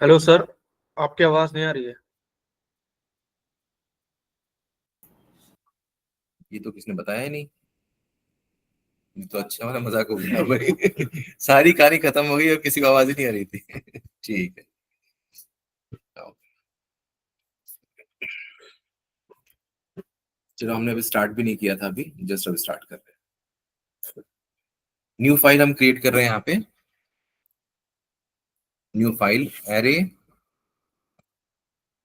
Hello sir, आपकी आवाज नहीं आ रही है। ये तो किसने बताया ही नहीं। ये तो अच्छा वाला मजाक हो गया भाई। सारी कहानी खत्म हो गई और किसी को आवाज ही नहीं आ रही थी। ठीक है। चलो, हमने अभी स्टार्ट भी नहीं किया था, अभी जस्ट अभी स्टार्ट कर रहे हैं। न्यू फाइल हम क्रिएट कर रहे हैं यहाँ पे। New file array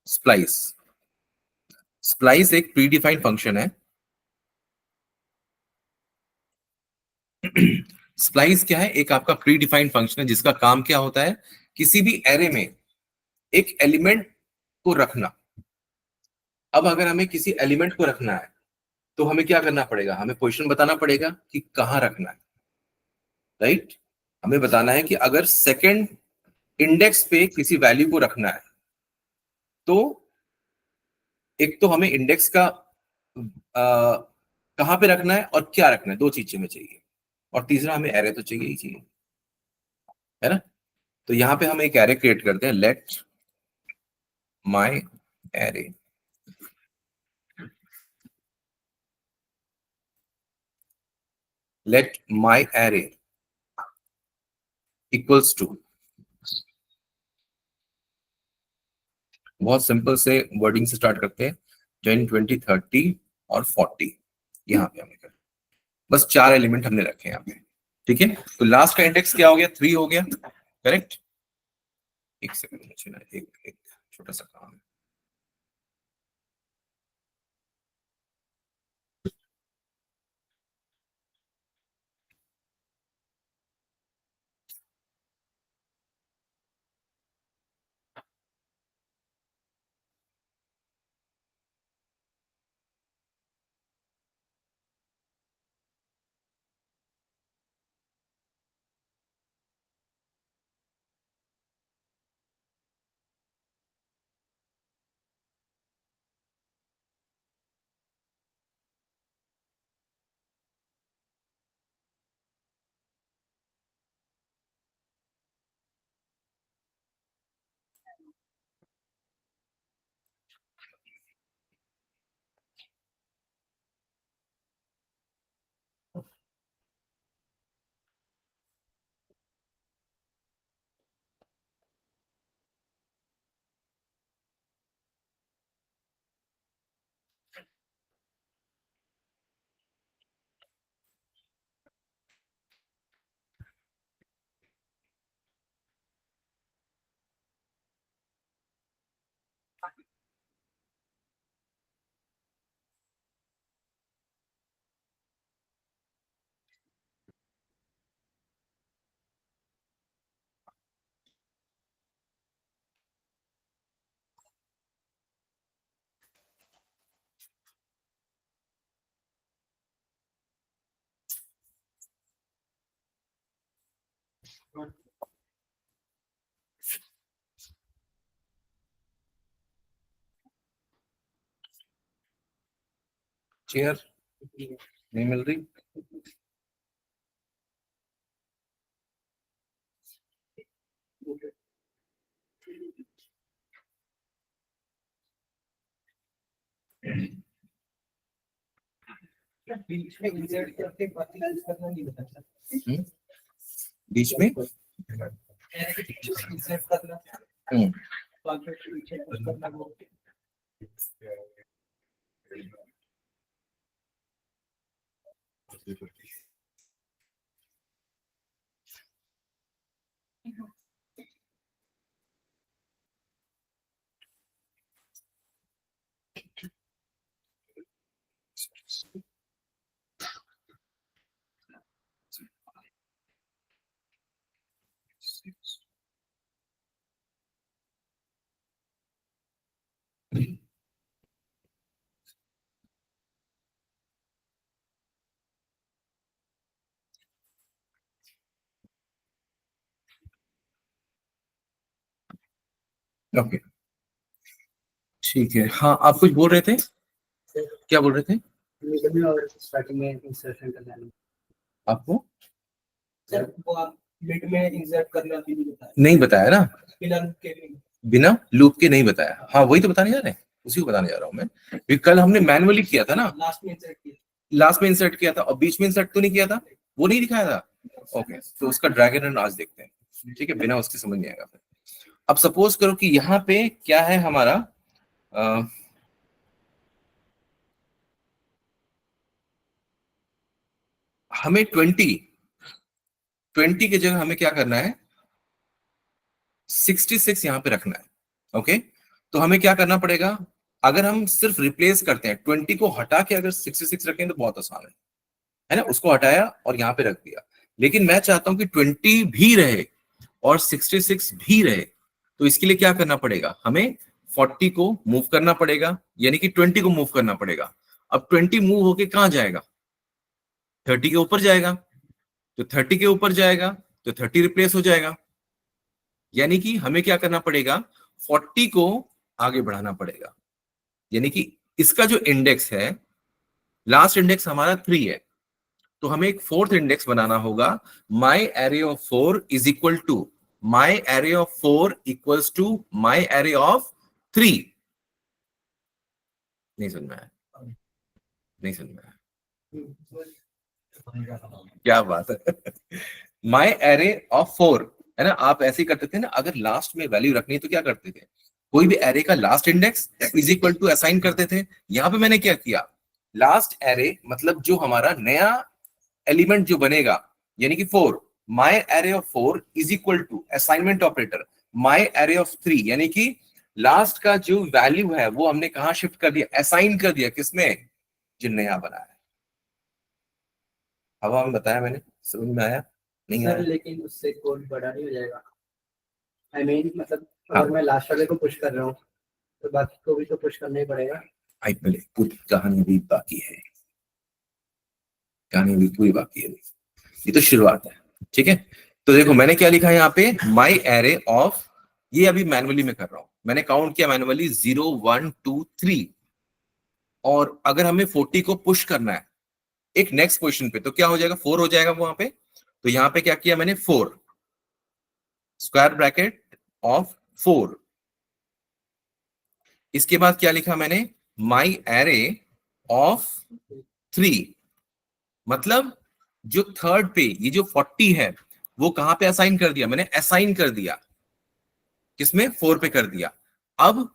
splice. Splice एक प्री डिफाइंड फंक्शन है। स्प्लाइस क्या है? एक आपका प्री डिफाइंड फंक्शन है जिसका काम क्या होता है, किसी भी एरे में एक एलिमेंट को रखना। अब अगर हमें किसी एलिमेंट को रखना है तो हमें क्या करना पड़ेगा? हमें पोजीशन बताना पड़ेगा कि कहाँ रखना है, राइट। हमें बताना है कि अगर सेकंड इंडेक्स पे किसी वैल्यू को रखना है तो एक तो हमें इंडेक्स का कहाँ पे रखना है और क्या रखना है, दो चीजें हमें चाहिए। और तीसरा हमें एरे तो चाहिए ही चाहिए, है ना। तो यहाँ पे हम एक एरे क्रिएट करते हैं, let my array. Let my array equals to, बहुत सिंपल से वर्डिंग से स्टार्ट करते हैं, 10 20 30 और 40। यहाँ पे हमें बस चार एलिमेंट हमने रखे हैं यहाँ पे, ठीक है। तो लास्ट का इंडेक्स क्या हो गया? 3 हो गया, करेक्ट। एक सेकंड, मुझे ना एक एक छोटा सा काम है। चेयर नहीं मिल रही। बीच में इंसर्ट करके बाकी यूज करना नहीं बताता। बीच में इंसर्ट करना, बाकी पीछे कुछ करना वो। ओके, ठीक है। हाँ, आप कुछ बोल रहे थे, क्या बोल रहे थे? मिडिल में और स्टार्टिंग में इंसर्शन करना है। आपको सर वो आप मिड में इंसर्ट करना भी नहीं बताया। नहीं बताया ना। फिलहाल के लिए बिना लूप के नहीं बताया। हाँ वही तो बताने जा रहे हैं, उसी को बताने जा रहा हूं मैं। क्योंकि कल हमने मैनुअली किया था ना, लास्ट में इंसर्ट किया। लास्ट में इंसर्ट किया था और बीच में इंसर्ट तो नहीं किया था, वो नहीं दिखाया था। ओके, तो उसका ड्रैग एंड रन आज देखते हैं, ठीक है, बिना उसके समझ नहीं आएगा फिर। अब सपोज करो कि यहाँ पे क्या है हमारा, हमें 20 की जगह हमें क्या करना है, 66 यहाँ पे रखना है। ओके, तो हमें क्या करना पड़ेगा, अगर हम सिर्फ रिप्लेस करते हैं 20 को हटा के अगर 66 रखें तो बहुत आसान है ना, उसको हटाया और यहाँ पे रख दिया। लेकिन मैं चाहता हूं कि 20 भी रहे और 66 भी रहे, तो इसके लिए क्या करना पड़ेगा, हमें 40 को मूव करना पड़ेगा, यानी कि 20 को मूव करना पड़ेगा। अब 20 मूव होके कहां जाएगा, 30 के ऊपर जाएगा, तो 30 के ऊपर जाएगा तो 30 रिप्लेस हो जाएगा। यानी कि हमें क्या करना पड़ेगा, 40 को आगे बढ़ाना पड़ेगा। यानी कि इसका जो इंडेक्स है, लास्ट इंडेक्स हमारा 3 है, तो हमें एक फोर्थ इंडेक्स बनाना होगा। My array of 4 is equal to my array of 4 equals to my array of 3। नहीं समझ में आया, नहीं समझ में आया, क्या बात है। माई एरे ऑफ 4 है ना, आप ऐसे ही करते थे ना, अगर लास्ट में वैल्यू रखनी है तो क्या करते थे, कोई भी एरे का last index is equal to assign करते थे। यहां पे मैंने क्या किया, लास्ट एरे मतलब जो हमारा नया एलिमेंट जो बनेगा, यानी कि 4, my array of 4 is equal to assignment operator my array of 3, यानी कि लास्ट का जो वैल्यू है वो हमने कहां शिफ्ट कर दिया, असाइन कर दिया, किसमें, जो नया बना है। हवा में बताया मैंने, समझ में आया, नहीं सर आया? लेकिन उससे कोड बड़ा नहीं हो जाएगा। आई मीन मतलब हाँ। अगर मैं लास्ट वाले को पुश कर रहा हूँ तो बाकी को भी तो पुश करना ही पड़ेगा। आई पहले पूरी कहानी भी बाकी है, कहानी भी पूरी बाकी है, ये तो शुरुआत है, ठीक है। तो देखो मैंने क्या लिखा है यहाँ पे, माई एरे ऑफ, ये अभी मैनुअली में कर रहा हूं, मैंने काउंट किया मैनुअली 0 1 2 3, और अगर हमें 40 को पुश करना है एक नेक्स्ट पोजीशन पे तो क्या हो जाएगा, 4 हो जाएगा वहां पे। तो यहां पे क्या किया मैंने, 4 स्क्वायर ब्रैकेट ऑफ 4, इसके बाद क्या लिखा मैंने, माई एरे ऑफ 3, मतलब जो थर्ड पे ये जो 40 है वो कहां पे असाइन कर दिया मैंने, असाइन कर दिया किसमें, 4 पे कर दिया। अब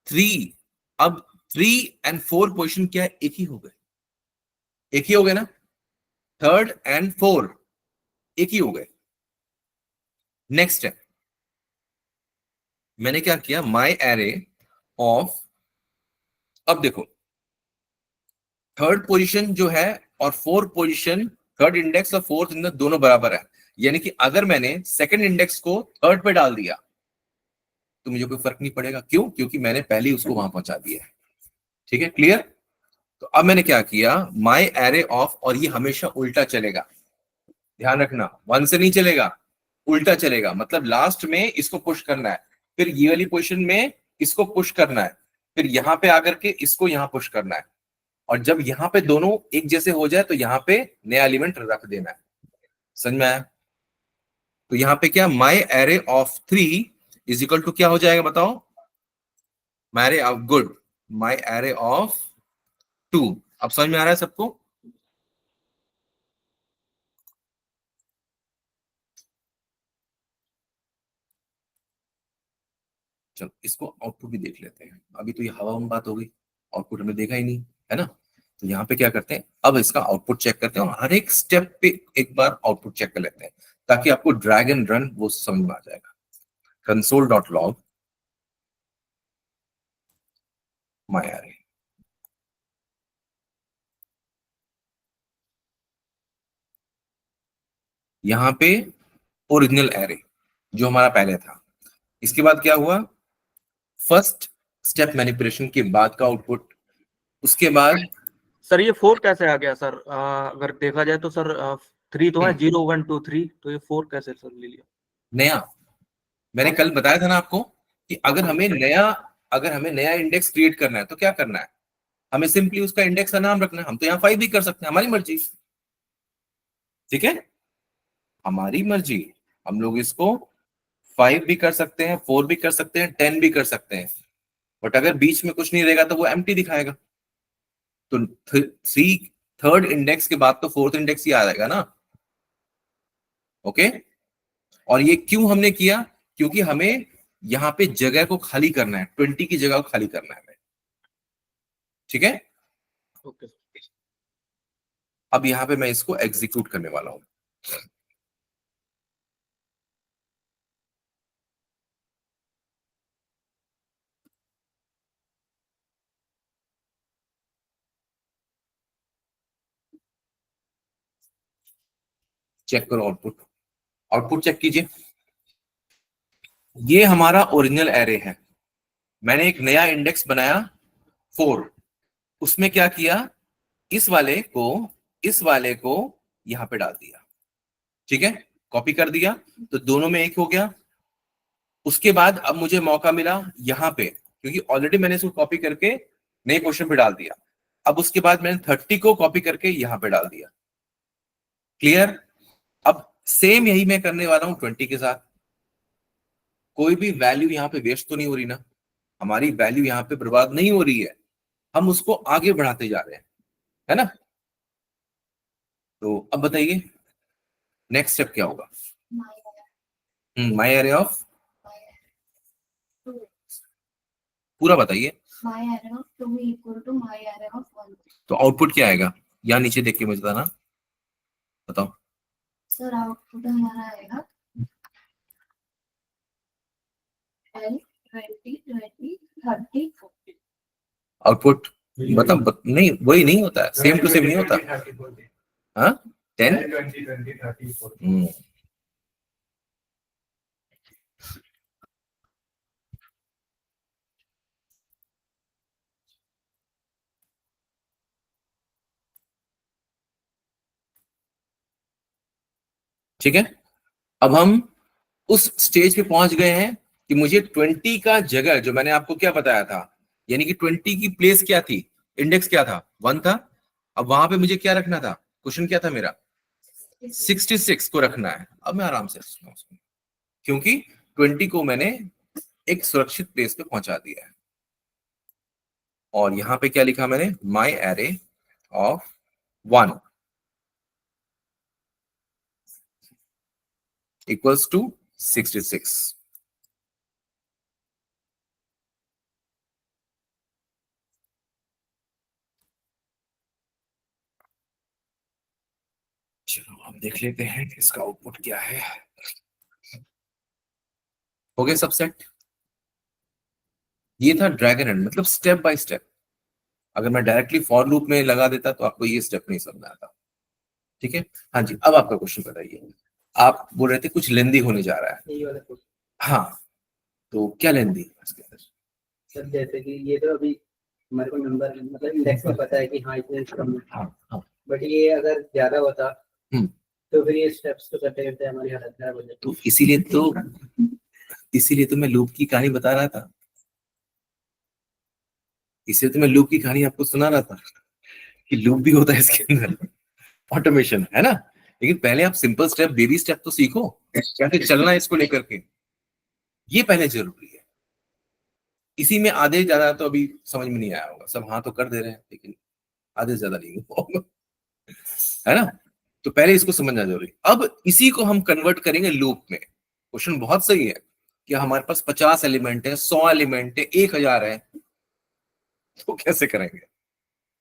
3, अब 3 एंड 4 पोजीशन क्या है, एक ही हो गए, एक ही हो गए ना, थर्ड एंड 4 एक ही हो गए। नेक्स्ट है, मैंने क्या किया, माई एरे ऑफ, अब देखो थर्ड पोजीशन जो है और फोर्थ पोजीशन, थर्ड इंडेक्स और फोर्थ इंडेक्स दोनों बराबर है, यानी कि अगर मैंने सेकंड इंडेक्स को थर्ड पे डाल दिया तो मुझे कोई फर्क नहीं पड़ेगा, क्यों, क्योंकि मैंने पहले ही उसको वहां पहुंचा दिया है, ठीक है, क्लियर। तो अब मैंने क्या किया, माई एरे ऑफ, और ये हमेशा उल्टा चलेगा, ध्यान रखना, 1 से नहीं चलेगा, उल्टा चलेगा, मतलब लास्ट में इसको पुश करना है, फिर ये वाली पोजीशन में इसको पुश करना है, फिर यहां पे आकर के इसको यहां पुश करना है, और जब यहां पे दोनों एक जैसे हो जाए तो यहां पे नया एलिमेंट रख देना है। समझ में आया? तो यहां पे क्या, my array of 3 is equal to क्या हो जाएगा बताओ, my array of, good, my array of 2। अब समझ में आ रहा है सबको? चलो इसको आउटपुट भी देख लेते हैं, अभी तो ये हवा में बात हो गई, आउटपुट हमने देखा ही नहीं है ना। तो यहाँ पे क्या करते हैं, अब इसका आउटपुट चेक करते हैं और हर एक स्टेप पे एक बार आउटपुट चेक कर लेते हैं, ताकि आपको ड्रैग एंड रन वो समझ में आ जाएगा। console.log माई एरे, यहाँ पे ओरिजिनल एरे जो हमारा पहले था, इसके बाद क्या हुआ, फर्स्ट स्टेप मैनिपुलेशन के बाद का आउटपुट, उसके बाद सर ये 4 कैसे आ गया सर? अगर देखा जाए तो सर 3 तो है, 0 1 2 3, तो ये 4 कैसे सर ले लिया? नया, मैंने कल बताया था ना आपको कि अगर हमें नया इंडेक्स क्रिएट करना है तो क्या करना है, हमें सिंपली उसका इंडेक्स का नाम रखना है, हम तो यहाँ 5 भी कर सकते हैं, हमारी मर्जी, ठीक है, हमारी मर्जी, हम लोग इसको 5 भी कर सकते हैं, 4 भी कर सकते हैं, 10 भी कर सकते हैं, बट अगर बीच में कुछ नहीं रहेगा तो वो एम्प्टी दिखाएगा। तो 3 थर्ड इंडेक्स के बाद तो फोर्थ इंडेक्स ही आ जाएगा ना। ओके, और ये क्यों हमने किया? क्योंकि हमें यहाँ पे जगह को खाली करना है, 20 की जगह को खाली करना है हमें। ठीक है, ओके। अब यहाँ पे मैं इसको एग्जीक्यूट करने वाला हूं। चेक करो आउटपुट, आउटपुट चेक कीजिए। ये हमारा ओरिजिनल एरे है, मैंने एक नया इंडेक्स बनाया 4, उसमें क्या किया, इस वाले को यहां पे डाल दिया। ठीक है, कॉपी कर दिया तो दोनों में एक हो गया। उसके बाद अब मुझे मौका मिला यहां पे, क्योंकि ऑलरेडी मैंने इसको कॉपी करके नए पोजीशन पे डाल दिया। अब उसके बाद मैंने 30 को कॉपी करके यहां पे डाल दिया। क्लियर? अब सेम यही मैं करने वाला हूं 20 के साथ। कोई भी वैल्यू यहाँ पे वेस्ट तो नहीं हो रही ना, हमारी वैल्यू यहाँ पे बर्बाद नहीं हो रही है, हम उसको आगे बढ़ाते जा रहे हैं, है ना। तो अब बताइए नेक्स्ट स्टेप क्या होगा? माई एरे ऑफ, पूरा बताइए। तो आउटपुट क्या आएगा? यहाँ नीचे देख के मुझे बताना, बताओ। सर आउटपुट हमारा आएगा 10, 20, 20, 30, 40। आउटपुट नहीं, वही नहीं होता है, सेम टू सेम नहीं होता। हाँ, 10, 20, 20, 30, 40। ठीक है। अब हम उस स्टेज पे पहुंच गए हैं कि मुझे 20 का जगह, जो मैंने आपको क्या बताया था, यानी कि 20 की प्लेस क्या थी, इंडेक्स क्या था, 1 था। अब वहां पे मुझे क्या रखना था, क्वेश्चन क्या था मेरा, 66 को रखना है। अब मैं आराम से रखूंगा उसको, क्योंकि 20 को मैंने एक सुरक्षित प्लेस पे पहुंचा दिया है। और यहां पे क्या लिखा मैंने, my array of 1 equals to 66। चलो अब देख लेते हैं कि इसका आउटपुट क्या है। हो गया सब सेट। ये था ड्रैगन एंड, मतलब स्टेप बाय स्टेप। अगर मैं डायरेक्टली फॉर लूप में लगा देता तो आपको ये स्टेप नहीं समझ में आता। ठीक है, हाँ जी, अब आपका क्वेश्चन बताइए। आप बोल रहे थे कुछ लेंदी होने जा रहा है। यही वाला कुछ हाँ, तो क्या लेंदी है इसके अंदर? सर, जैसे कि ये तो अभी हमारे को नंबर मतलब इंडेक्स में पता है कि हाँ इतने कम है, हाँ हाँ, बट ये अगर ज्यादा होता हम्म। तो फिर ये स्टेप्स तो करते करते हमारी हालत खराब हो जाती। तो इसीलिए तो मैं लूप की कहानी बता रहा था, इसलिए तो मैं लूप की कहानी आपको सुना रहा था कि लूप भी होता है इसके अंदर, ऑटोमेशन है ना। लेकिन पहले आप सिंपल स्टेप, बेबी स्टेप तो सीखो, कैसे चलना है इसको लेकर के, ये पहले जरूरी है। इसी में आधे ज्यादा तो अभी समझ में नहीं आया होगा, सब हाँ तो कर दे रहे हैं लेकिन आधे ज्यादा नहीं होगा, है ना। तो पहले इसको समझना जरूरी। अब इसी को हम कन्वर्ट करेंगे लूप में। क्वेश्चन बहुत सही है कि हमारे पास 50 एलिमेंट है, 100 एलिमेंट है, 1000 है, तो कैसे करेंगे?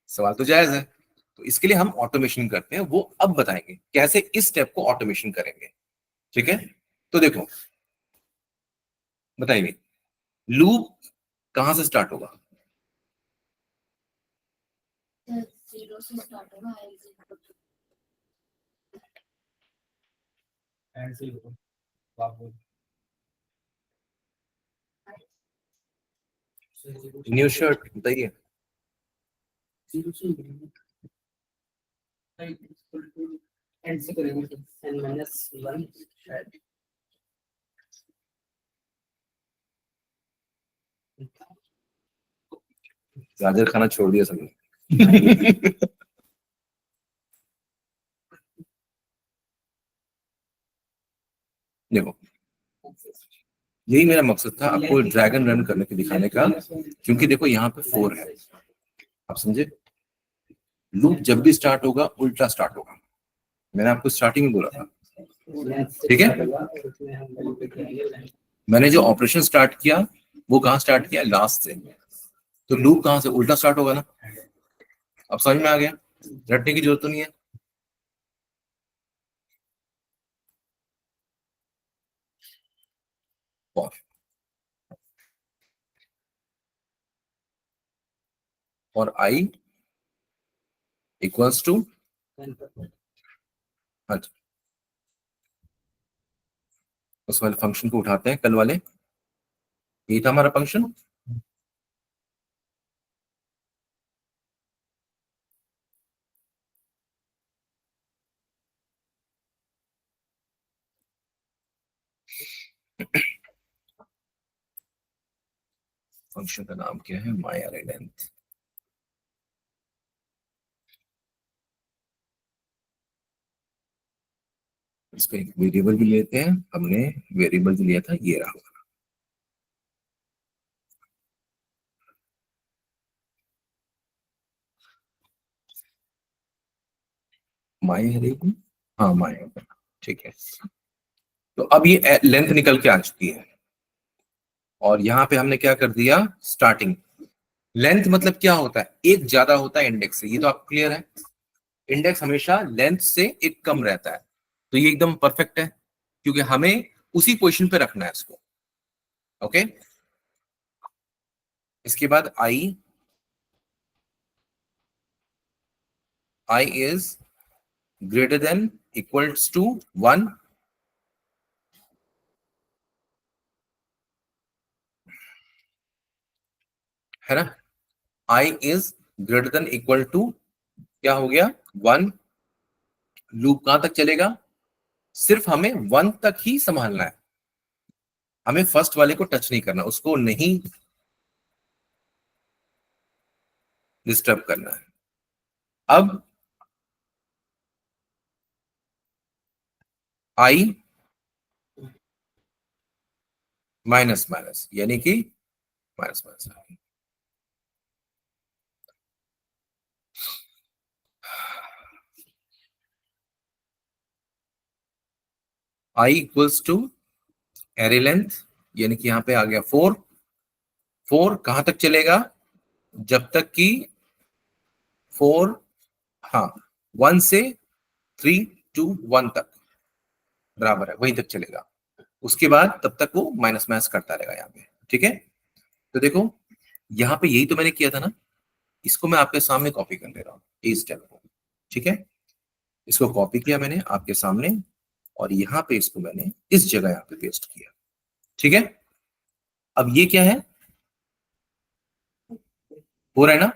सवाल तो जायज है। तो इसके लिए हम ऑटोमेशन करते हैं, वो अब बताएंगे कैसे इस स्टेप को ऑटोमेशन करेंगे। ठीक है, तो देखो बताइए लूप कहां से स्टार्ट होगा? 0 से स्टार्ट होगा, ऐसे ही होगा। बाबू न्यू शर्ट बताइए। ऐसे करेंगे n-1 शायद। गाजर खाना छोड़ दिया सबने। देखो यही मेरा मकसद था आपको ड्रैगन रन करने के दिखाने का, क्योंकि देखो यहाँ पे 4 है, आप समझे। लूप जब भी स्टार्ट होगा उल्टा स्टार्ट होगा, मैंने आपको स्टार्टिंग में बोला था। ठीक है, मैंने जो ऑपरेशन स्टार्ट किया वो कहाँ स्टार्ट किया, लास्ट से, तो लूप कहाँ से उल्टा स्टार्ट होगा ना। अब समझ में आ गया, रटने की जरूरत तो नहीं है। और आई इक्वल्स टू, अच्छा उस वाले फंक्शन को उठाते हैं, कल वाले, यही था हमारा फंक्शन। फंक्शन का नाम क्या है, माय अरे लेंथ। इसका एक वेरिएबल भी लेते हैं, हमने वेरिएबल जो लिया था ये रहा, माय अरे, हाँ माय अरे, ठीक है। तो अब ये लेंथ निकल के आ चुकी है, और यहाँ पे हमने क्या कर दिया, स्टार्टिंग। लेंथ मतलब क्या होता है, एक ज्यादा होता है इंडेक्स से, ये तो आपको क्लियर है। इंडेक्स हमेशा लेंथ से एक कम रहता है, तो ये एकदम परफेक्ट है, क्योंकि हमें उसी पोजीशन पे रखना है इसको। ओके, इसके बाद I is greater than equals to 1, है ना। I is greater than equal to, क्या हो गया, 1। लूप कहां तक चलेगा, सिर्फ हमें 1 तक ही संभालना है, हमें फर्स्ट वाले को टच नहीं करना, उसको नहीं डिस्टर्ब करना है। अब आई माइनस माइनस, यानी कि minus minus, i equals to array length, यानी कि यहां पे आ गया 4। 4 कहां तक चलेगा, जब तक कि 4, हाँ 1 से 3 to 1 तक बराबर है, वहीं तक चलेगा। उसके बाद तब तक वो माइनस माइनस करता रहेगा यहाँ पे। ठीक है, तो देखो यहाँ पे यही तो मैंने किया था ना, इसको मैं आपके सामने कॉपी कर ले रहा हूँ, इस स्टेप को। ठीक है, इसको कॉपी किया मैंने आपके सामने, और यहाँ पे इसको मैंने इस जगह यहाँ पे पेस्ट किया। ठीक है, अब ये क्या है, 4 है ना,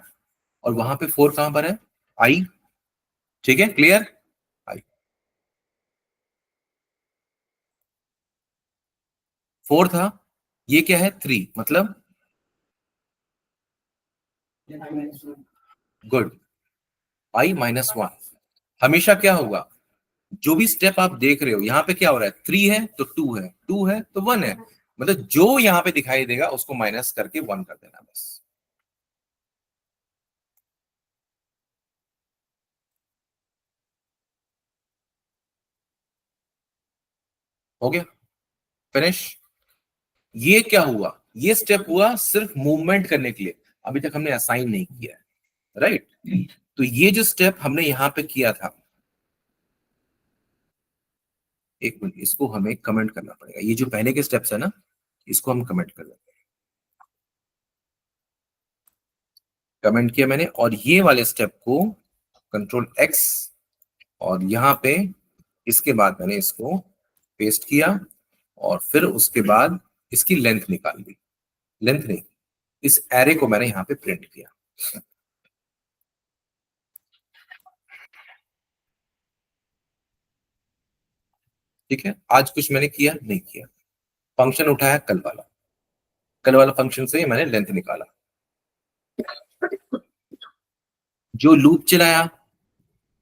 और वहां पे 4 कहां पर है, आई। ठीक है, क्लियर, आई 4 था, ये क्या है 3, मतलब गुड, आई -1। हमेशा क्या होगा, जो भी स्टेप आप देख रहे हो यहाँ पे क्या हो रहा है, 3 है तो 2 है, 2 है तो 1 है, मतलब जो यहाँ पे दिखाई देगा उसको माइनस करके 1 कर देना बस। हो गया, फिनिश। ये क्या हुआ, ये स्टेप हुआ सिर्फ मूवमेंट करने के लिए, अभी तक हमने असाइन नहीं किया है, राइट। तो ये जो स्टेप हमने यहाँ पे किया था, एक मिनट, इसको हमें कमेंट करना पड़ेगा, ये जो पहले के स्टेप्स है ना, इसको हम कमेंट कर देते हैं। कमेंट किया मैंने, और ये वाले स्टेप को कंट्रोल X, और यहाँ पे इसके बाद मैंने इसको पेस्ट किया, और फिर उसके बाद इसकी लेंथ निकाल ली, लेंथ नहीं, इस एरे को मैंने यहाँ पे प्रिंट किया। ठीक है, आज कुछ मैंने किया नहीं किया, फंक्शन उठाया कल वाला फंक्शन से मैंने लेंथ निकाला, जो लूप चलाया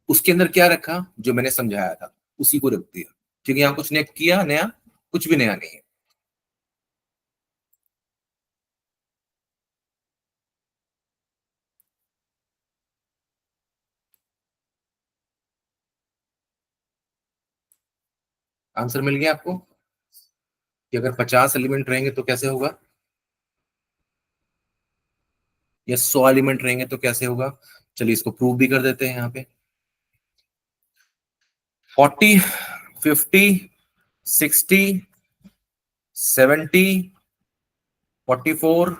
उसके अंदर क्या रखा, जो मैंने समझाया था उसी को रख दिया। ठीक है, यहाँ कुछ ने किया नया, कुछ भी नया नहीं है। आंसर मिल गया आपको कि अगर 50 एलिमेंट रहेंगे तो कैसे होगा, या 100 एलिमेंट रहेंगे तो कैसे होगा। चलिए इसको प्रूव भी कर देते हैं यहाँ पे। 40, 50, 60, 70, 44,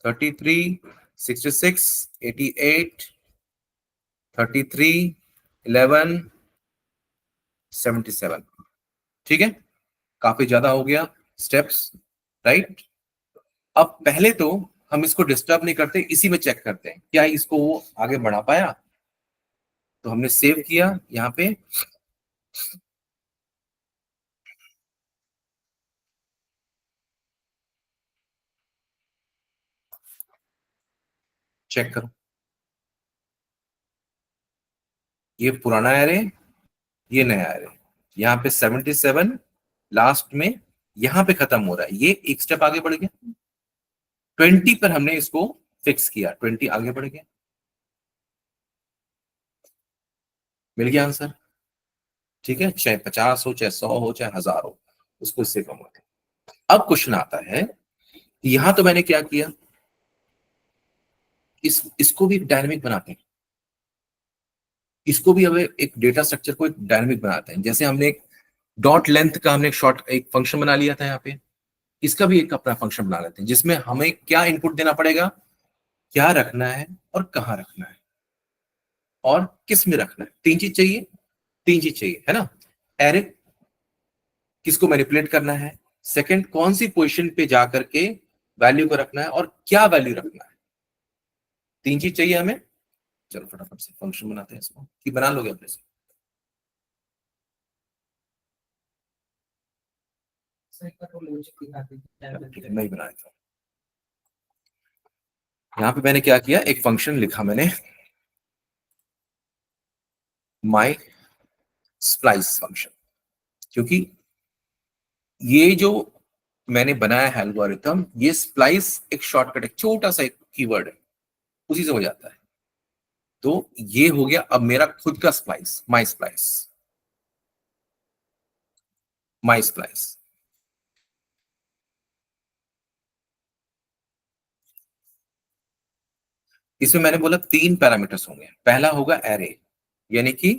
33, 66, 88, 33, 11, 77। ठीक है, काफी ज्यादा हो गया स्टेप्स, राइट। अब पहले तो हम इसको डिस्टर्ब नहीं करते, इसी में चेक करते हैं क्या इसको वो आगे बढ़ा पाया। तो हमने सेव किया यहाँ पे, चेक करो, ये पुराना एरे, ये नया एरे। यहाँ पे 77 लास्ट में यहाँ पे खत्म हो रहा है, ये एक स्टेप आगे बढ़ गया। 20 पर हमने इसको फिक्स किया, 20 आगे बढ़ गया, मिल गया आंसर। ठीक है, चाहे 50 हो, चाहे 100 हो, चाहे 1000 हो, उसको इससे कम होता है। अब क्वेश्चन आता है, यहां तो मैंने क्या किया, इसको भी डायनेमिक बनाते हैं, इसको भी अब एक डेटा स्ट्रक्चर को एक डायनेमिक बनाते हैं। जैसे हमने एक डॉट लेंथ का हमने एक फंक्शन बना लिया था यहाँ पे, इसका भी एक अपना फंक्शन बना लेते हैं जिसमें हमें क्या इनपुट देना पड़ेगा, क्या रखना है और कहाँ रखना है और किस में रखना है। तीन चीज चाहिए, तीन चीज चाहिए, है ना। एरे किसको मैनिपुलेट करना है, सेकंड कौन सी पोजीशन पे जाकर के वैल्यू को रखना है और क्या वैल्यू रखना है, तीन चीज चाहिए हमें। चलो फटाफट से फंक्शन बनाते हैं इसको, कि बना लोगे अपने से। नहीं बनाया था, यहां पे मैंने क्या किया, एक फंक्शन लिखा मैंने, माई स्प्लाइस फंक्शन, क्योंकि ये जो मैंने बनाया है एल्गोरिथम, ये स्प्लाइस एक शॉर्टकट, एक छोटा सा एक कीवर्ड है, उसी से हो जाता है। तो ये हो गया अब मेरा खुद का स्प्लाइस, माई स्प्लाइस, माई स्प्लाइस। इसमें मैंने बोला तीन पैरामीटर्स होंगे, पहला होगा एरे, यानी कि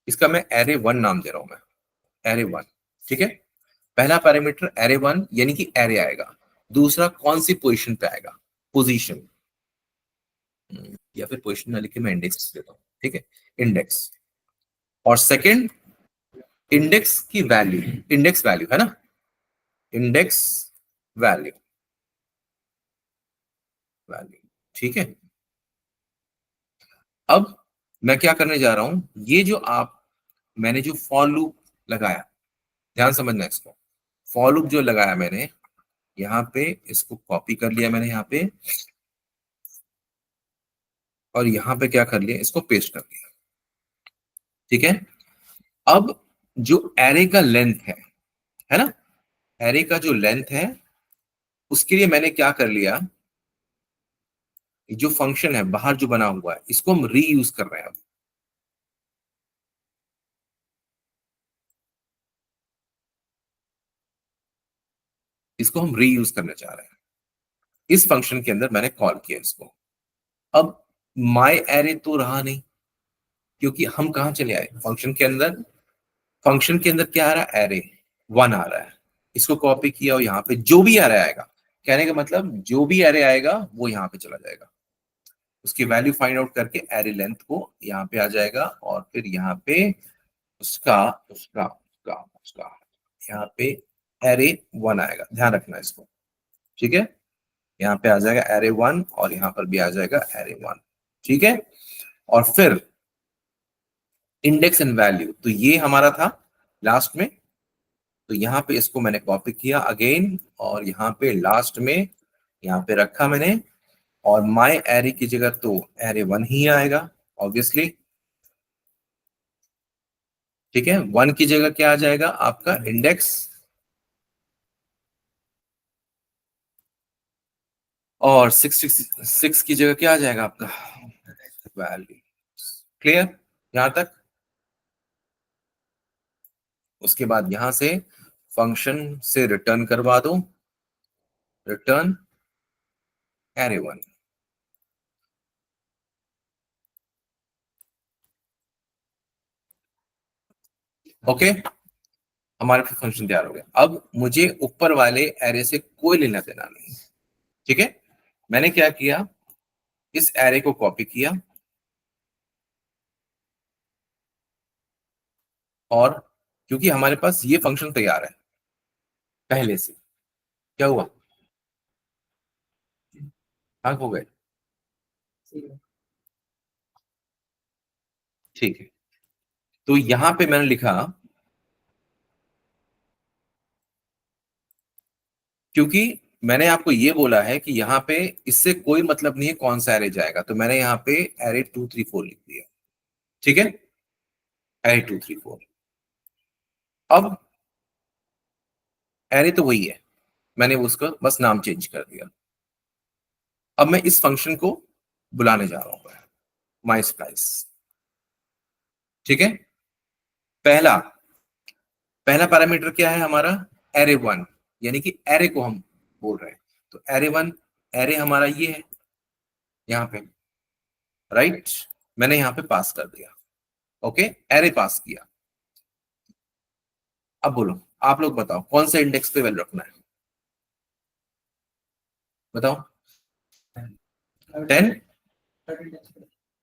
इसका मैं एरे 1 नाम दे रहा हूं, मैं एरे 1। ठीक है, पहला पैरामीटर एरे 1 यानी कि एरे आएगा। दूसरा कौन सी पोजीशन पे आएगा, पोजीशन, या फिर पोजीशन ना लिखे मैं इंडेक्स देता हूं, ठीक है, इंडेक्स। और सेकंड इंडेक्स की वैल्यू, इंडेक्स वैल्यू है ना, इंडेक्स वैल्यू, वैल्यू, ठीक है। अब मैं क्या करने जा रहा हूं, ये जो मैंने जो फॉर लूप लगाया, ध्यान समझना इसको, फॉर लूप जो लगाया मैंने यहाँ पे, इसको कॉपी कर लिया मैंने यहाँ पे, और यहाँ पे क्या कर लिया, इसको पेस्ट कर दिया। ठीक है, अब जो एरे का लेंथ है ना, एरे का जो लेंथ है, उसके लिए मैंने क्या कर लिया, जो फंक्शन है बाहर जो बना हुआ है, इसको हम रीयूज कर रहे हैं। अब इसको हम रीयूज करना चाह रहे हैं, इस फंक्शन के अंदर मैंने कॉल किया इसको। अब माई एरे तो रहा नहीं, क्योंकि हम कहां चले आए फंक्शन के अंदर, फंक्शन के अंदर क्या आ रहा है, एरे 1 आ रहा है, इसको कॉपी किया और यहाँ पे जो भी एरे आएगा, कहने का मतलब जो भी एरे आएगा वो यहाँ पे चला जाएगा, उसकी वैल्यू फाइंड आउट करके एरे लेंथ को यहाँ पे आ जाएगा, और फिर यहाँ पे उसका उसका उसका उसका यहाँ पे एरे 1 आएगा, ध्यान रखना इसको। ठीक है, यहाँ पे आ जाएगा एरे 1 और यहाँ पर भी आ जाएगा एरे 1। ठीक है, और फिर इंडेक्स एंड वैल्यू, तो ये हमारा था लास्ट में, तो यहाँ पे इसको मैंने कॉपी किया अगेन, और यहाँ पे लास्ट में यहाँ पे रखा मैंने, और माई एरे की जगह तो एरे 1 ही आएगा ऑब्वियसली। ठीक है, 1 की जगह क्या आ जाएगा, आपका इंडेक्स, और 66 की जगह क्या आ जाएगा आपका वैल्यू। क्लियर यहां तक? उसके बाद यहां से फंक्शन से रिटर्न करवा दो, रिटर्न एरे 1। ओके, हमारे पास फंक्शन तैयार हो गया। अब मुझे ऊपर वाले एरे से कोई लेना देना नहीं, ठीक है। मैंने क्या किया, इस एरे को कॉपी किया और क्योंकि हमारे पास ये फंक्शन तैयार है पहले से, क्या हुआ, भाग हो गए, ठीक है। तो यहां पे मैंने लिखा, क्योंकि मैंने आपको ये बोला है कि यहाँ पे इससे कोई मतलब नहीं है कौन सा एरे जाएगा, तो मैंने यहाँ पे एरे 2 3 4 लिख दिया, ठीक है, एरे 2 3 4। अब एरे तो वही है, मैंने उसका बस नाम चेंज कर दिया। अब मैं इस फंक्शन को बुलाने जा रहा हूं, माई स्प्लाइस, ठीक है। पहला पहला पैरामीटर क्या है हमारा, एरे 1, यानी कि एरे को हम बोल रहे हैं। तो एरे 1, एरे हमारा ये है यहाँ पे, राइट, मैंने यहाँ पे पास कर दिया, ओके, एरे पास किया। अब बोलो, आप लोग बताओ कौन से इंडेक्स पे वैल्यू रखना है, बताओ। 10,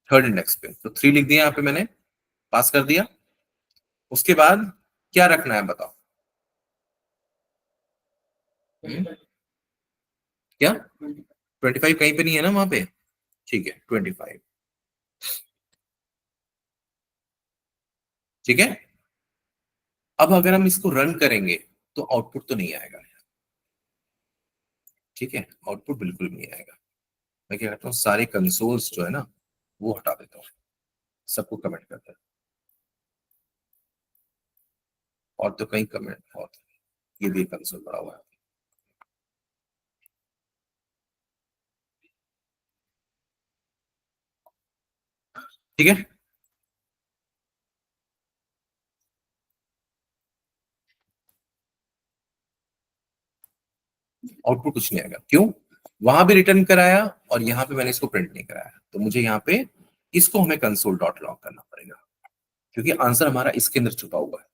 थर्ड इंडेक्स पे, तो 3 लिख दिया यहाँ पे मैंने, पास कर दिया। उसके बाद क्या रखना है बताओ, क्या 25 कहीं पे नहीं है ना वहां पे, ठीक है 25, ठीक है। अब अगर हम इसको रन करेंगे तो आउटपुट तो नहीं आएगा, ठीक है, आउटपुट बिल्कुल नहीं आएगा। मैं क्या करता हूँ, सारे कंसोल्स जो है ना वो हटा देता हूँ, सबको कमेंट करता है, और तो कहीं कमेंट और, ये भी कंसोल पड़ा हुआ है, ठीक है। आउटपुट कुछ नहीं आएगा, क्यों, वहां भी रिटर्न कराया और यहाँ पे मैंने इसको प्रिंट नहीं कराया, तो मुझे यहाँ पे इसको हमें कंसोल डॉट लॉग करना पड़ेगा, क्योंकि आंसर हमारा इसके अंदर छुपा हुआ है।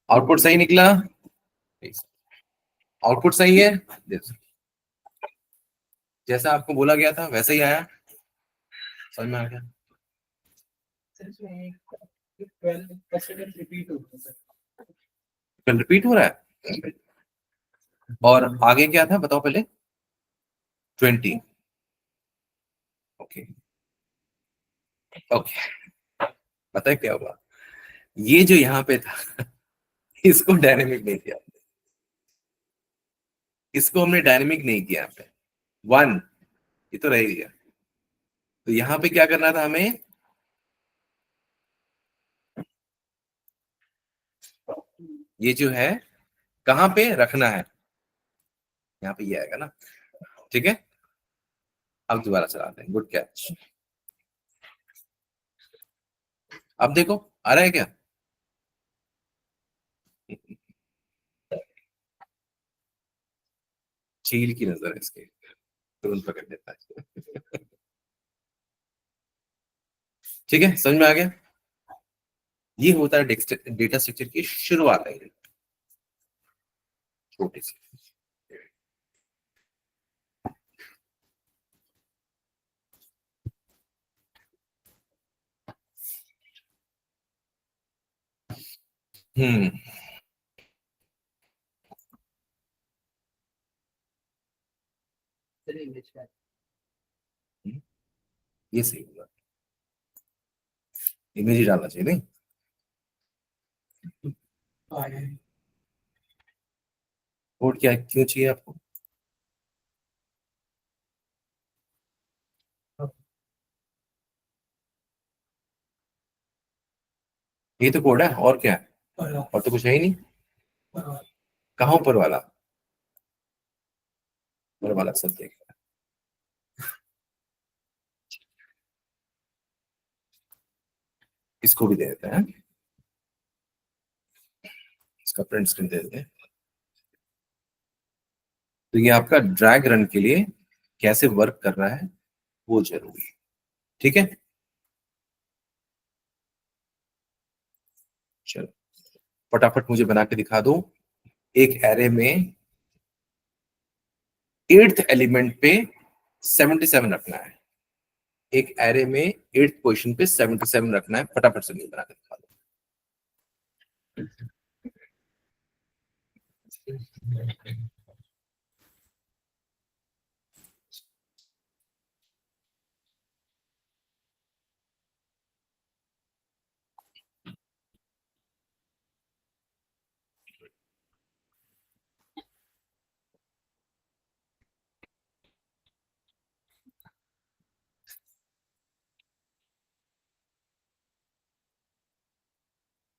आउटपुट सही निकला, आउटपुट सही है, जैसा आपको बोला गया था वैसा ही आया, समझ में आ गया। रिपीट हो रहा है, और आगे क्या था बताओ पहले, 20, ओके ओके। पता है क्या हुआ, ये जो यहाँ पे था इसको डायनेमिक नहीं किया, इसको हमने डायनेमिक नहीं किया यहाँ पे, 1 ये तो रह गया। तो यहाँ पे क्या करना था हमें, ये जो है कहाँ पे रखना है, यहाँ पे ये आएगा ना, ठीक है। अब दोबारा चलाते हैं, गुड कैच। अब देखो आ रहा है क्या, चील की नजर है इसके, तुरंत पकड़ लेता है ठीक है, समझ में आ गया। ये होता है डेटा स्ट्रक्चर की शुरुआत है, छोटी सी। हम्म, ये सही होगा, इमेज ही डालना चाहिए नहीं। कोड क्या क्यों चाहिए आपको? ये तो कोड है, और क्या है? और तो कुछ है ही नहीं। कहाँ ऊपर वाला? ऊपर वाला सब देख। इसको भी दे देते हैं, इसका प्रिंट स्क्रीन दे देते हैं। तो ये आपका ड्रैग रन के लिए कैसे वर्क कर रहा है वो जरूरी है, ठीक है। चलो फटाफट मुझे बना के दिखा दो। एक एरे में 8th एलिमेंट पे 77 रखना है। एक एरे में 8th पोजीशन पे 77 रखना है। फटाफट से मुझे बना के दिखा दो।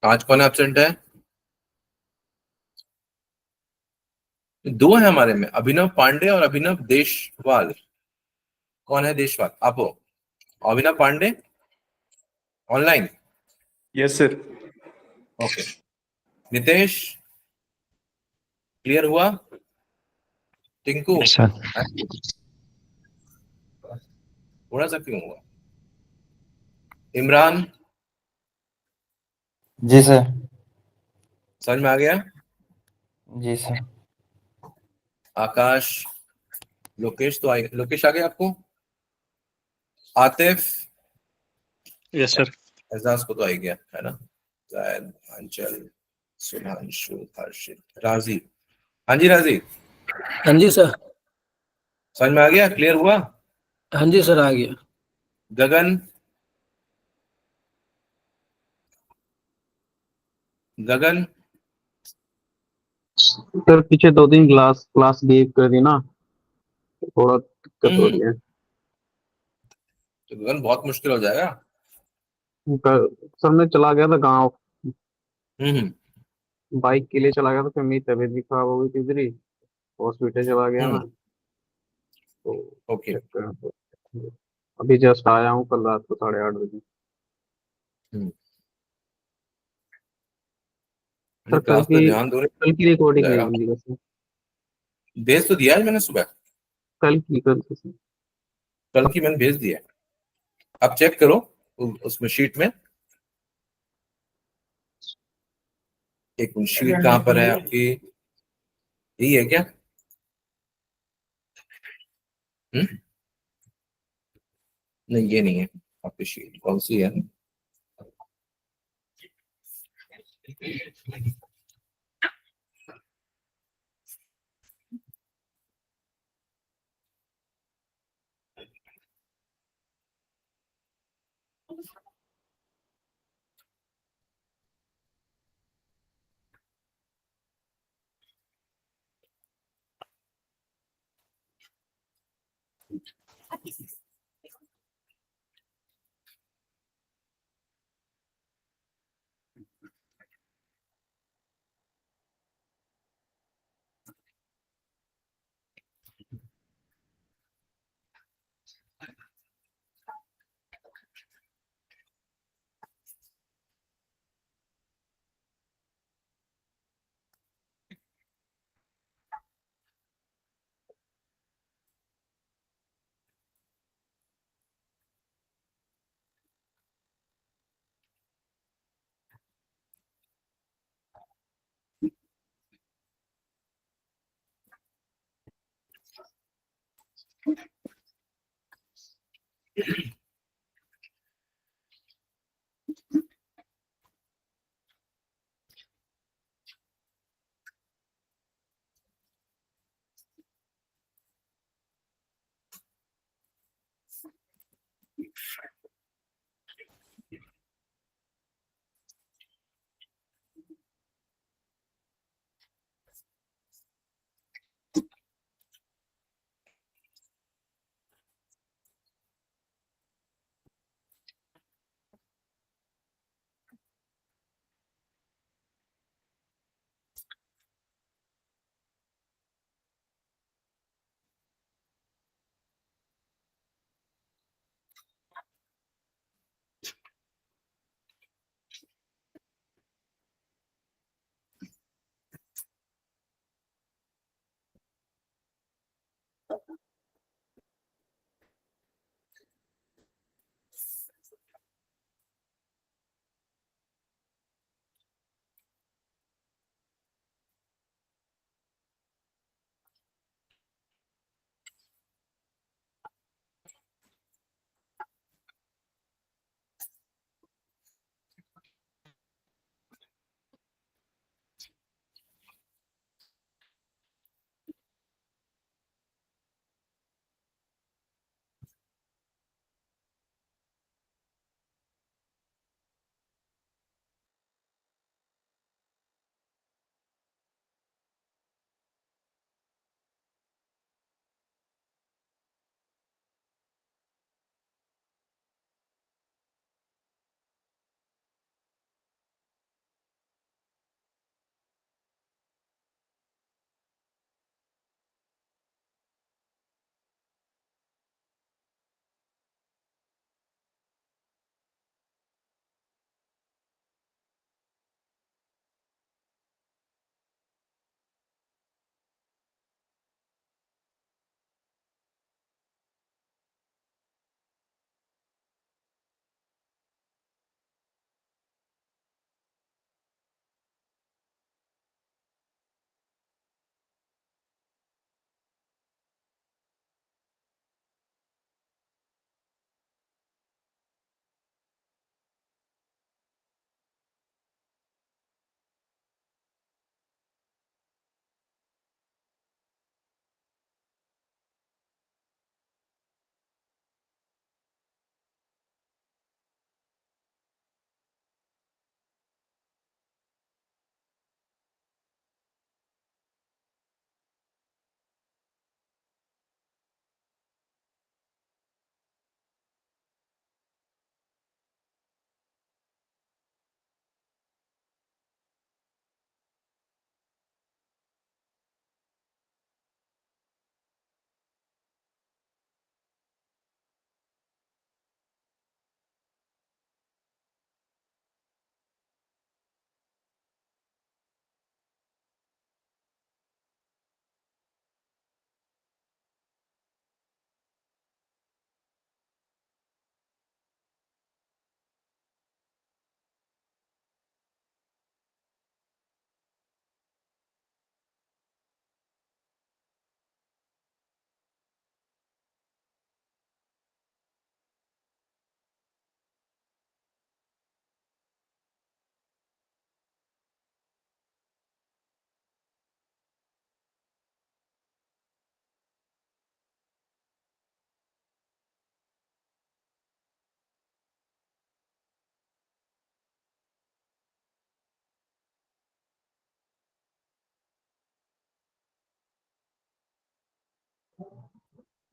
आज कौन एब्सेंट है? दो है हमारे में, अभिनव पांडे और अभिनव देशवाल। कौन है देशवाल? आप हो। Abhinav Pandey online? Yes sir. Okay. Nitesh clear हुआ? टिंकू थोड़ा सा क्यों हुआ? इमरान जी सर। समझ में आ गया? जी सर। आकाश, लोकेश तो आए, लोकेश आ गया आपको? Atif, yes sir. एजाज को तो आ ही गया है ना? जायद, अंचल, सुधांशु, हर्षित, राजी। हाँ जी राजी, हाँ जी सर। समझ में आ गया? क्लियर हुआ? हाँ जी सर, आ गया। गगन, गगन सर पीछे 2 दिन क्लास क्लास लीव कर दी ना, थोड़ा दिक्कत हो रही है। तो गगन बहुत मुश्किल हो जाएगा। सर मैं चला गया था गाँव, हम्म बाइक के लिए चला गया था, फिर मेरी तबीयत भी खराब हो गई थी इधर ही, हॉस्पिटल चला गया मैं। हम्म तो ओके। चक्कर अभी जस्ट आया हूँ कल रात को 8:30 बजे। हम्म सर क्लास पे ध्यान दो। कल की रिकॉर्डिंग नहीं जाएगा, बन रही सर। भेज तो दिया है मैंने सुबह। कल की सर। कल की मैंने भेज दिया है, आप चेक करो उसमें शीट में। एक शीट कहाँ पर है आपकी? यही है क्या? नहीं ये नहीं है आपकी शीट, कौन सी है?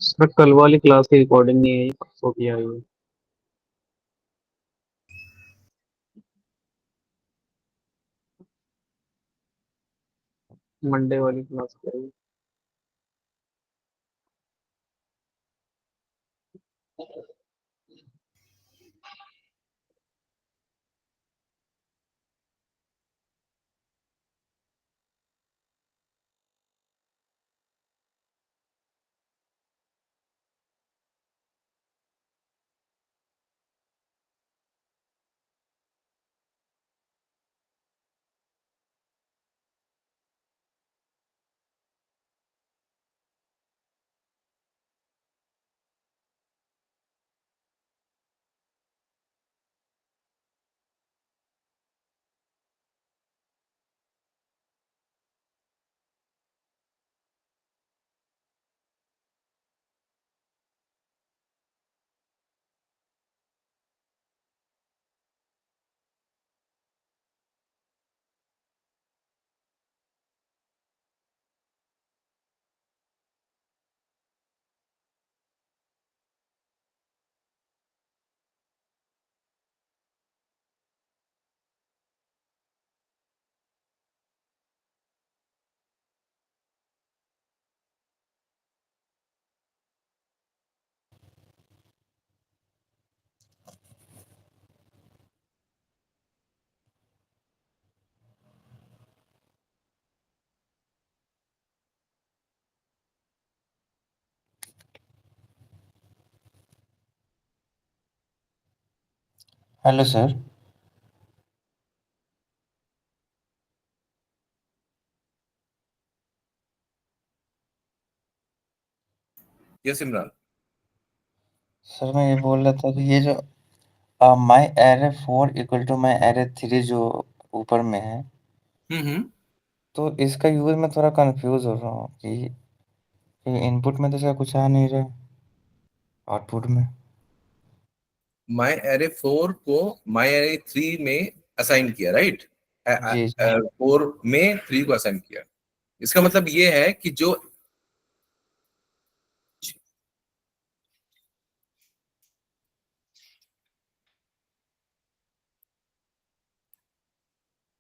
सर कल वाली क्लास की रिकॉर्डिंग नहीं है, परसों की आई है। मंडे वाली क्लास की आई है। Hello sir. Yes Imran. Sir मैं ये बोल रहा था कि ये जो my array 4 equal to my array 3 जो ऊपर में है, हम्म। तो इसका यूज मैं थोड़ा कंफ्यूज हो रहा हूँ कि इनपुट में तो इसका कुछ आ नहीं रहा, आउटपुट में। माई एरे 4 को माई एरे 3 में असाइन किया, राइट? जी जी। 4 में 3 को असाइन किया। इसका मतलब ये है कि जो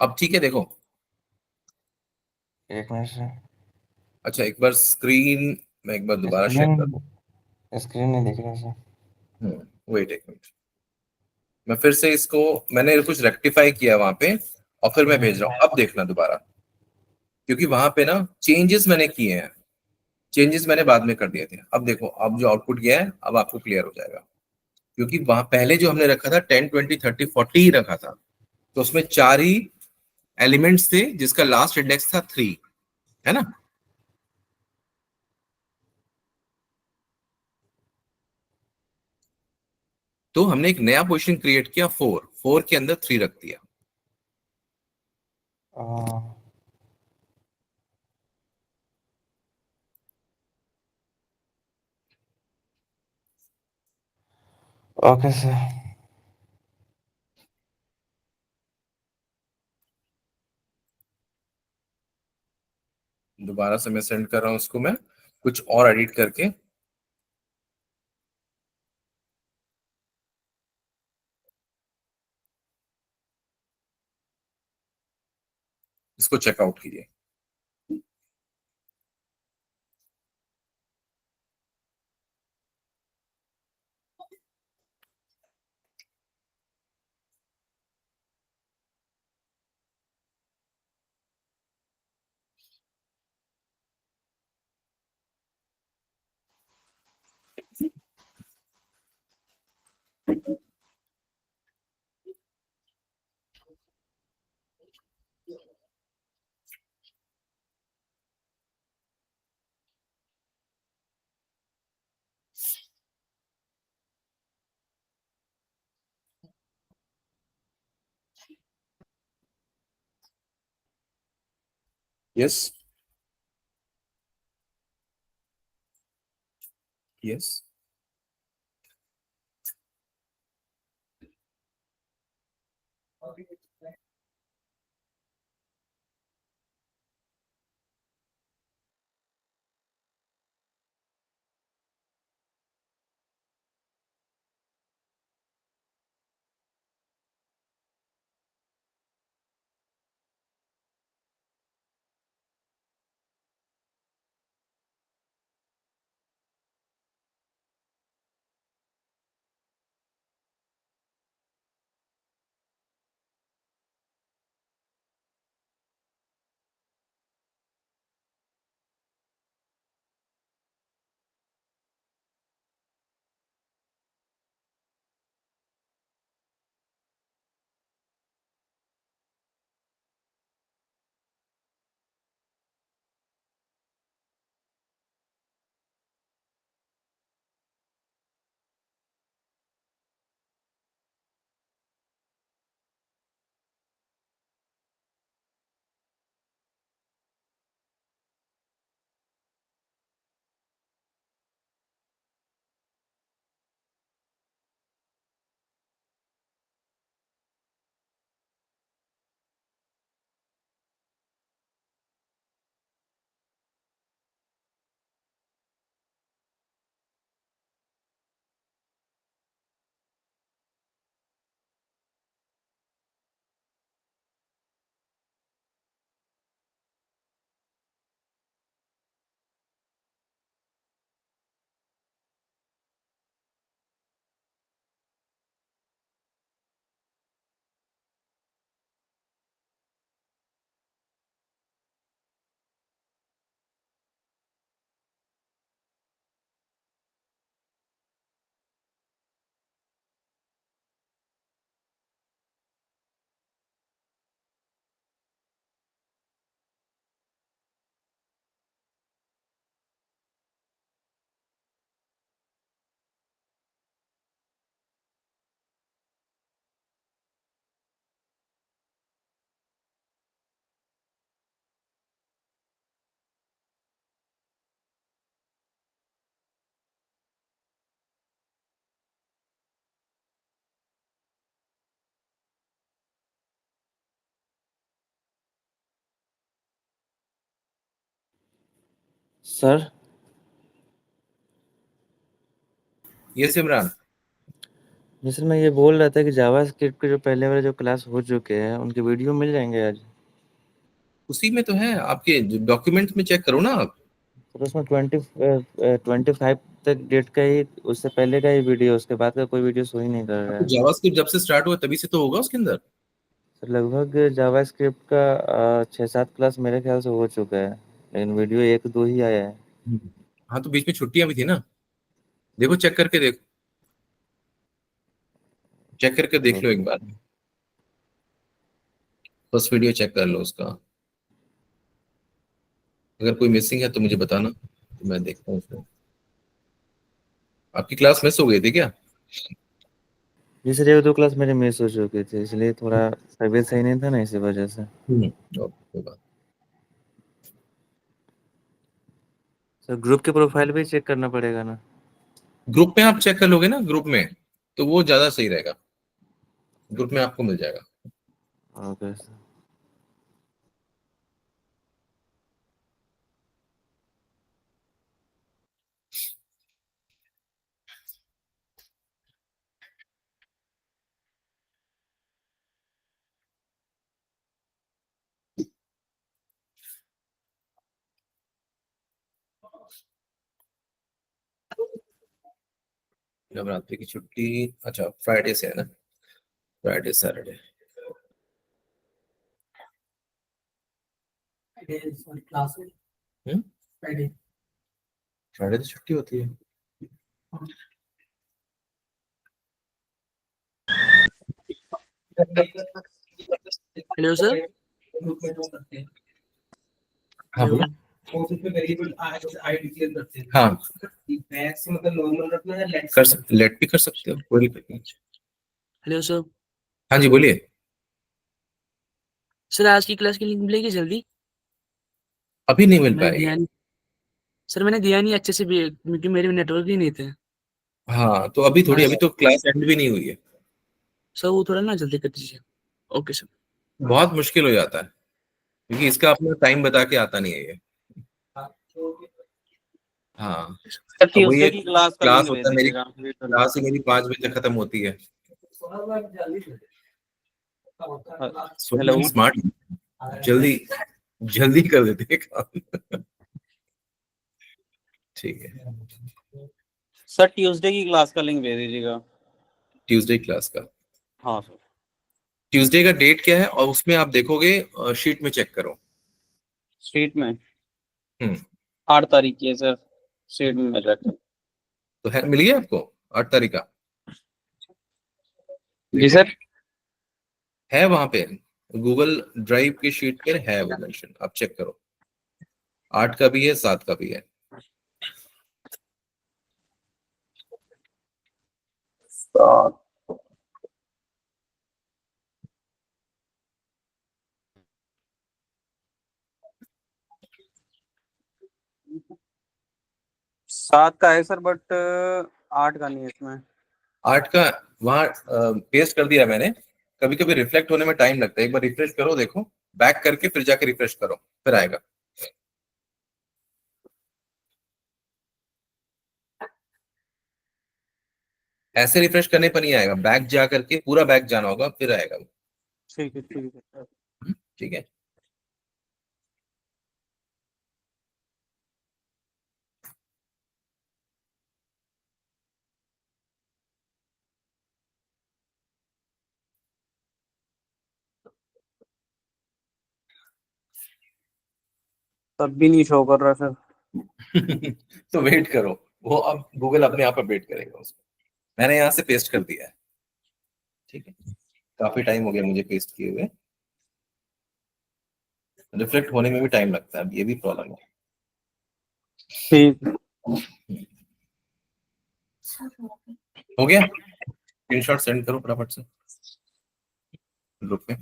अब ठीक है, देखो। एक मिनट से। अच्छा, एक बार स्क्रीन मैं एक बार दोबारा शेयर स्क्रीन कर दूं। स्क्रीन नहीं दिख रहा सर। वेट एक मिनट, मैं फिर से इसको, मैंने कुछ रेक्टिफाई किया वहां पे और फिर मैं भेज रहा हूँ, अब देखना दोबारा। क्योंकि वहां पे ना चेंजेस मैंने किए हैं, चेंजेस मैंने बाद में कर दिए थे। अब देखो, अब जो आउटपुट गया है अब आपको क्लियर हो जाएगा। क्योंकि वहां पहले जो हमने रखा था 10 20 30 40 ही रखा था, तो उसमें 4 ही एलिमेंट्स थे जिसका लास्ट इंडेक्स था 3, है ना? तो हमने एक नया पोजीशन क्रिएट किया, 4 4 के अंदर 3 रख दिया। Okay sir. दोबारा से मैं सेंड कर रहा हूं उसको, मैं कुछ और एडिट करके। इसको चेकआउट कीजिए। Yes yes. सर ये सिमरान, जैसे मैं ये बोल रहा था कि जावा स्क्रिप्ट के जो पहले वाले जो क्लास हो चुके हैं उनके वीडियो मिल जाएंगे आज। उसी में तो है, आपके डॉक्यूमेंट्स में चेक करो ना आप। तो उसमें 25 तक डेट का ही, उससे पहले का ही वीडियो, उसके बाद का कोई वीडियो शो ही नहीं कर रहा आपको है। जावास्क्रिप्ट जब से स्टार्ट हुआ तभी से तो होगा उसके अंदर। सर लगभग जावा स्क्रिप्ट का 6-7 क्लास मेरे ख्याल से हो चुका है, लेकिन वीडियो 1-2 ही आया है। हाँ तो बीच में छुट्टियां भी थी ना, देखो चेक करके देखो, चेक करके देख लो एक बार, फर्स्ट वीडियो चेक कर लो उसका। अगर कोई मिसिंग है तो मुझे बताना, तो मैं देखता हूँ उसको। आपकी क्लास मिस हो गई थी क्या? जी सर, 1-2 क्लास मेरे मिस हो चुकी थी, इसलिए थोड़ा तबीयत सही नहीं था ना, इसी वजह से। होगा। सर ग्रुप के प्रोफाइल भी चेक करना पड़ेगा ना? ग्रुप में आप चेक कर लोगे ना, ग्रुप में तो वो ज्यादा सही रहेगा, ग्रुप में आपको मिल जाएगा। Okay sir. नवरात्रि की छुट्टी, अच्छा फ्राइडे से है ना, फ्राइडे सैटरडे। क्लास हम्म, फ्राइडे। फ्राइडे तो छुट्टी होती है। Hello sir. हाँ हेलो। बोलो। ऑफिस में वेरिएबल आईडी क्लियर करते हैं। हाँ मैक्स मतलब नॉर्मल रखना है, लेट्स कर सकते, लेट भी कर सकते हो, कोई दिक्कत नहीं। Hello sir. हाँ जी बोलिए। सर आज की क्लास की लिंक मिलेगी जल्दी? अभी नहीं मिल मैंने पाएगी। दिया नहीं। सर मैंने दिया नहीं अच्छे से भी, क्योंकि मेरे नेटवर्क ही नहीं थे। हाँ तो अभी थोड़ी, अभी तो क्लास एंड भी नहीं हुई है। सर वो थोड़ा ना जल्दी कर दीजिए। Okay sir. बहुत मुश्किल हो जाता है, क्योंकि इसका अपना टाइम बता के आता नहीं है ये। हाँ अब वो ये ट्यूसडे की क्लास का क्लास लिंक भेज होता है, मेरी दीजिएगा। क्लास ही मेरी 5 बजे तक खत्म होती है। हेलो स्मार्ट, जल्दी जल्दी कर देते हैं काम। ठीक है, सर, ट्यूसडे की क्लास का लिंक भेज दीजिएगा। ट्यूसडे क्लास का, हाँ सर। ट्यूसडे का डेट क्या है और उसमें आप देखोगे, शीट में चेक करो। स्ट्रीट में हम्म 8 तारीख की है सर, स्ट्रीट में मिल रहा है। तो है, मिल गया आपको 8 तारीख का? जी सर। है वहां पे, गूगल ड्राइव की शीट पे है वो मेंशन, आप चेक करो। 8 का भी है, 7 का भी है। सात। 7 का है सर, बट 8 का नहीं है इसमें। 8 का वहां पेस्ट कर दिया मैंने। कभी कभी रिफ्लेक्ट होने में टाइम लगता है, एक बार रिफ्रेश करो, देखो बैक करके फिर जाके रिफ्रेश करो, फिर आएगा। ऐसे रिफ्रेश करने पर नहीं आएगा, बैक जा करके पूरा बैक जाना होगा, फिर आएगा वो। ठीक है ठीक है। ठीक है। तब भी नहीं शो कर रहा सर। तो वेट करो, वो अब गूगल अपने आप अपडेट करेगा उसको। मैंने यहाँ से पेस्ट कर दिया है। ठीक है, काफी टाइम हो गया मुझे पेस्ट किए हुए, रिफ्लेक्ट होने में भी टाइम लगता है, अब ये भी प्रॉब्लम है। ठीक। हो गया, स्क्रीनशॉट सेंड करो फटाफट से ग्रुप में।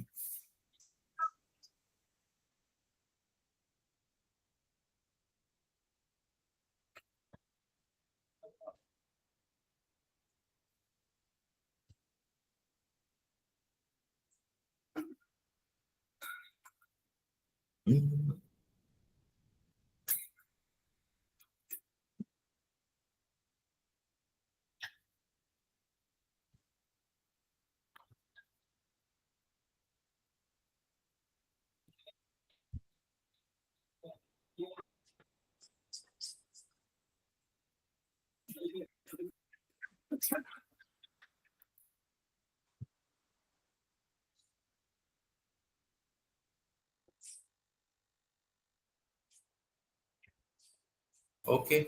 ओके,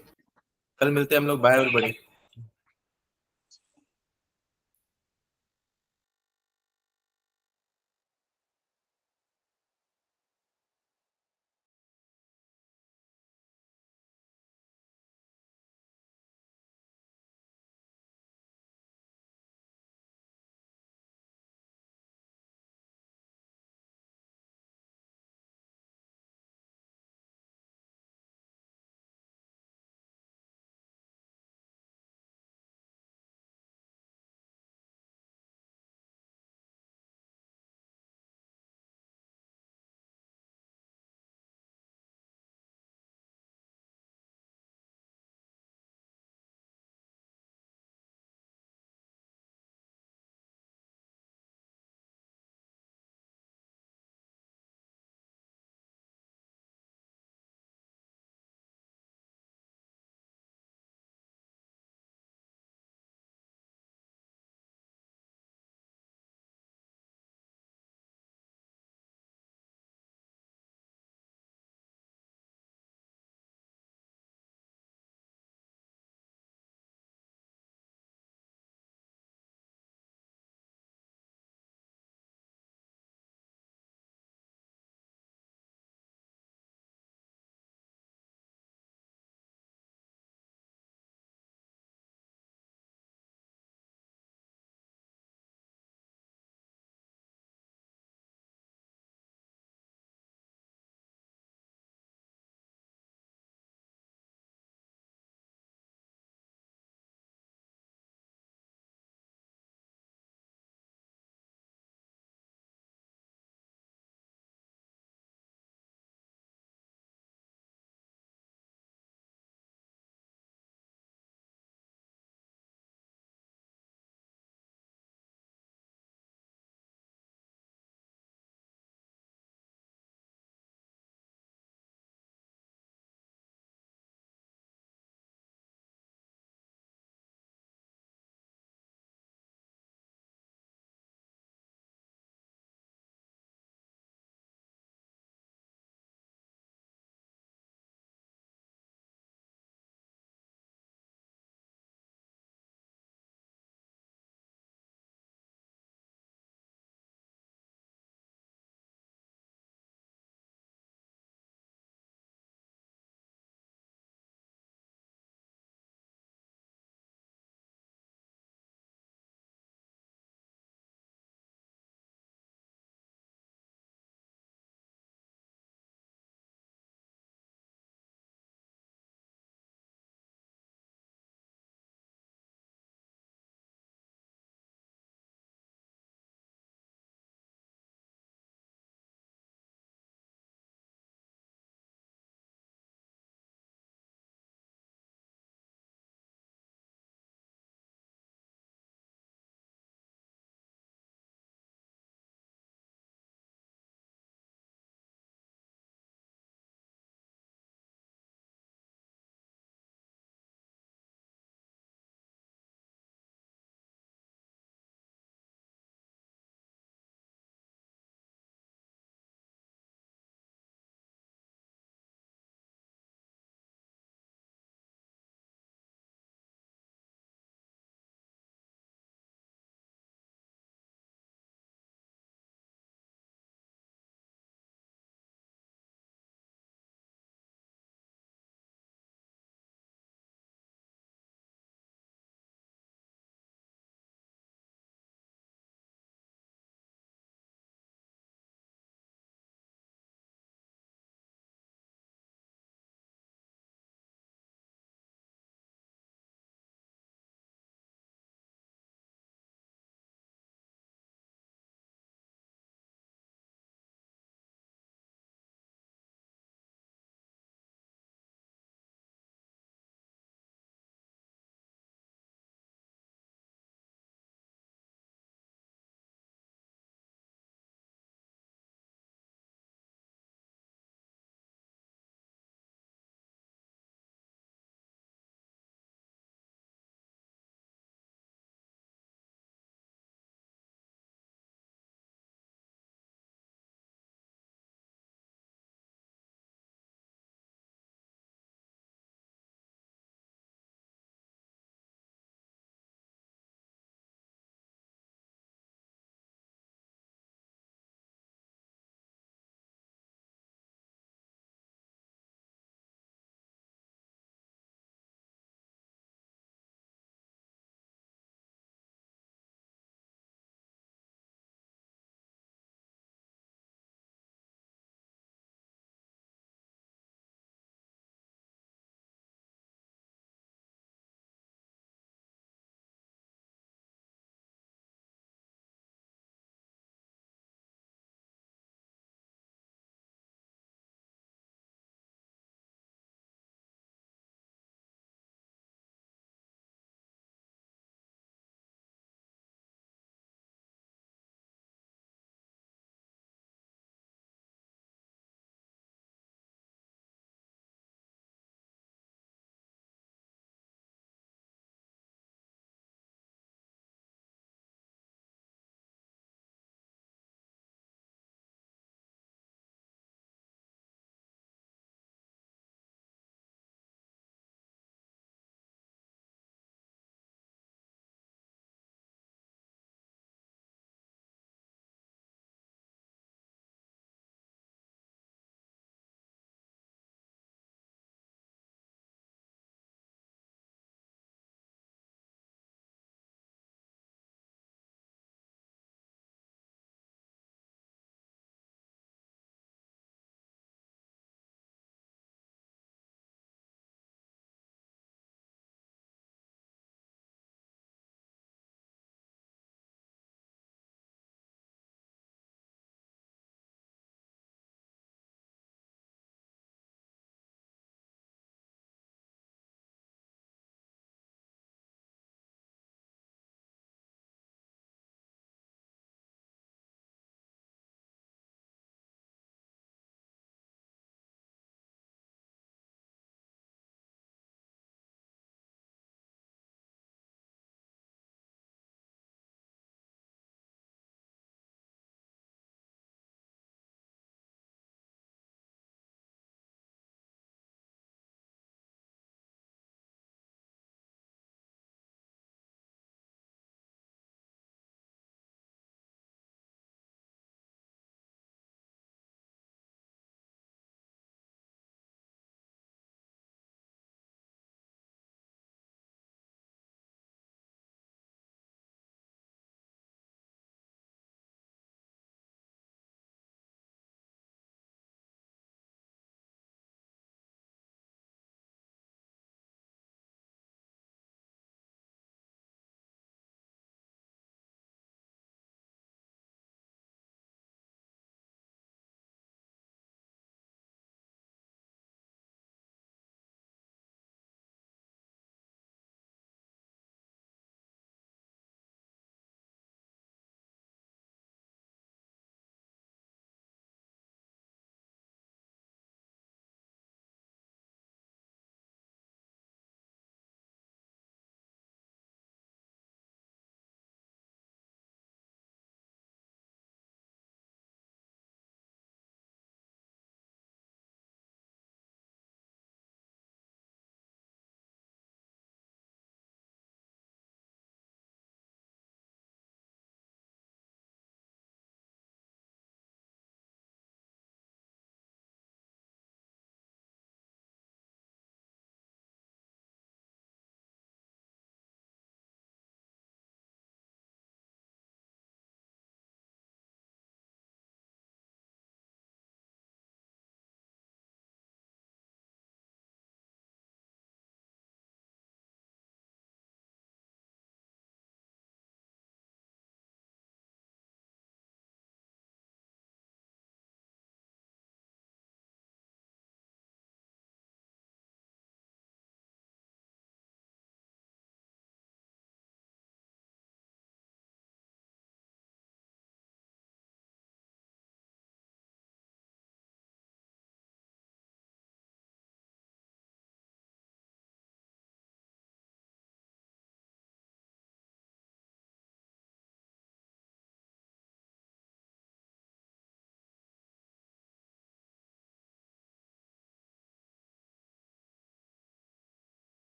कल मिलते हैं हम लोग। Bye everybody.